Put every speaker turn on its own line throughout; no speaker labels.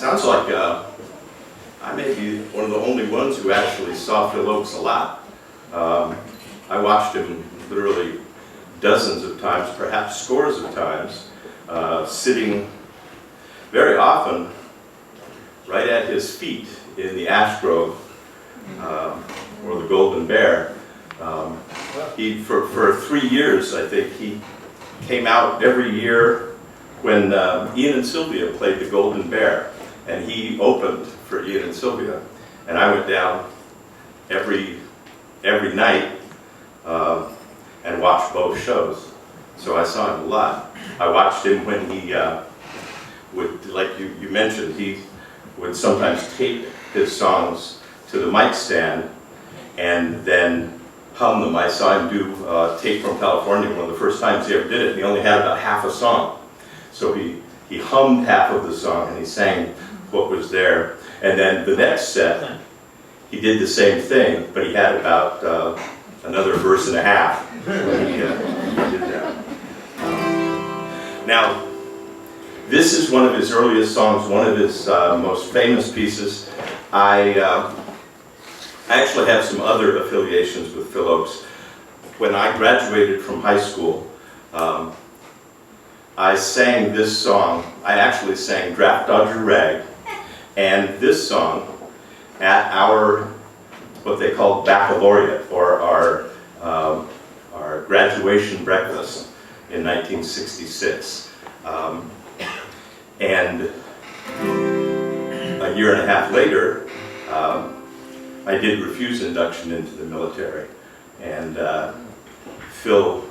Sounds like I may be one of the only ones who actually saw Phil Ochs a lot. I watched him literally dozens of times, perhaps scores of times, sitting very often right at his feet in the ash grove or the Golden Bear. For 3 years, I think, he came out every year when Ian and Sylvia played the Golden Bear, and he opened for Ian and Sylvia. And I went down every night and watched both shows. So I saw him a lot. I watched him when he would, like you mentioned, he would sometimes tape his songs to the mic stand and then hum them. I saw him do Tape from California, one of the first times he ever did it. He only had about half a song. So he hummed half of the song and he sang what was there. And then the next set, he did the same thing, but he had about another verse and a half when he did that. Now, this is one of his earliest songs, one of his most famous pieces. I actually have some other affiliations with Phil Ochs. When I graduated from high school, I sang this song. I actually sang Draft Dodger Rag and this song at our, what they called baccalaureate, or our graduation breakfast in 1966. And a year and a half later, I did refuse induction into the military. And Phil,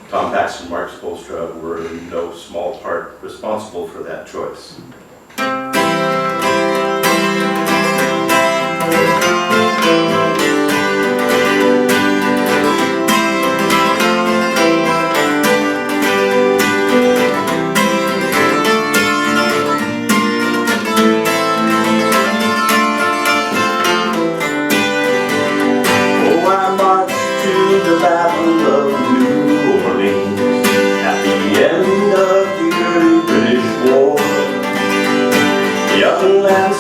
Tom Paxton, Mark Spolstra were in no small part responsible for that choice.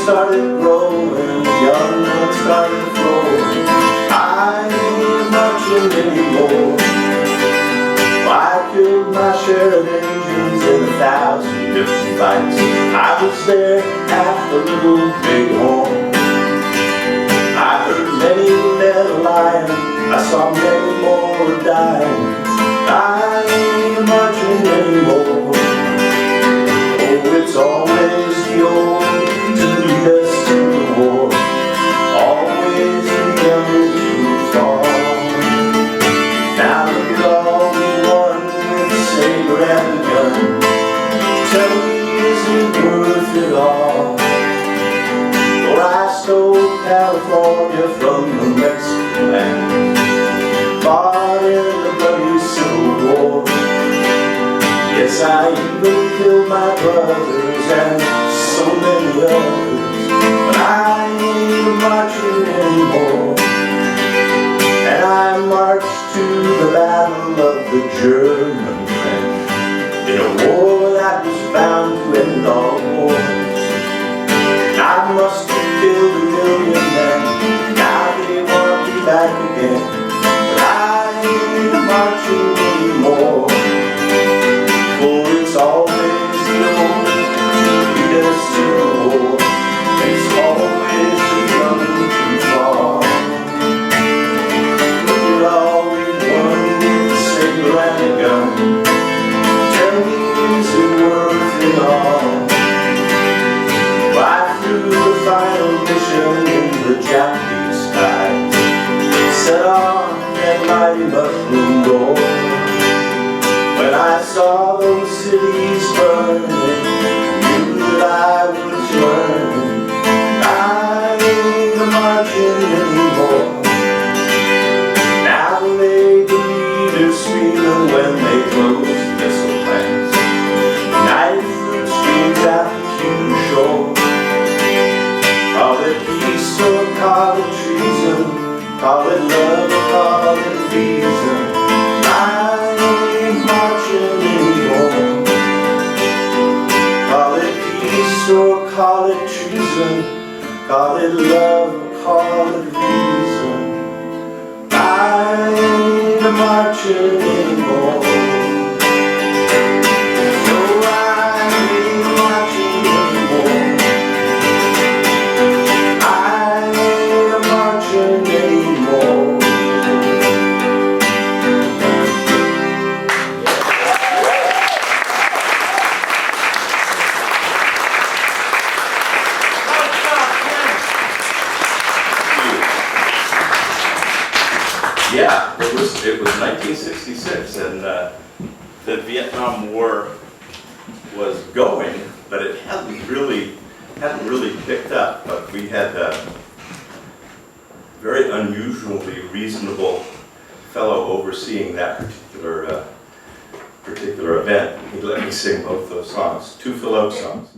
Started growing, young blood started flowing. I ain't marching anymore. I killed my share of engines in 1,000 different fights. I was there at the Little Big Horn. I heard many men lying, I saw many more dying. I ain't marching anymore. Oh, it's always the old to lead us to the war, always the young too far. Now look at all we won with the saber and the gun. Tell me, is it worth it all? For I stole California from the Mexican land, fought in the bloody Civil War. Yes, I even killed my brothers and so many others, but I ain't marching anymore. And I marched to the battle of the German trench, in a war that was bound to end all wars. I must have killed 1 million men, now they want me back again, but I ain't marching anymore. For it's always the old lead us to the war. It's always the young too far. Look at all we won with the saber and the gun. Tell me, is it worth it all? I flew the final mission in the Japanese skies, set on that mighty mushroom door. When I saw those cities burning, knew that I was learning I ain't marching anymore. Now they believe they're screaming when they close missile plants, united fruit streams at the Cuban shore. Call it peace or call it treason, call it love or call it reason, I ain't marching anymore. Call it peace or call call it treason, call it love, call it reason. I ain't a marching anymore. No, I ain't marching anymore. I ain't marching anymore.
Yeah, it was 1966, and the Vietnam War was going, but it hadn't really picked up. But we had a very unusually reasonable fellow overseeing that particular event. He let me sing both those songs, two Phil Ochs songs.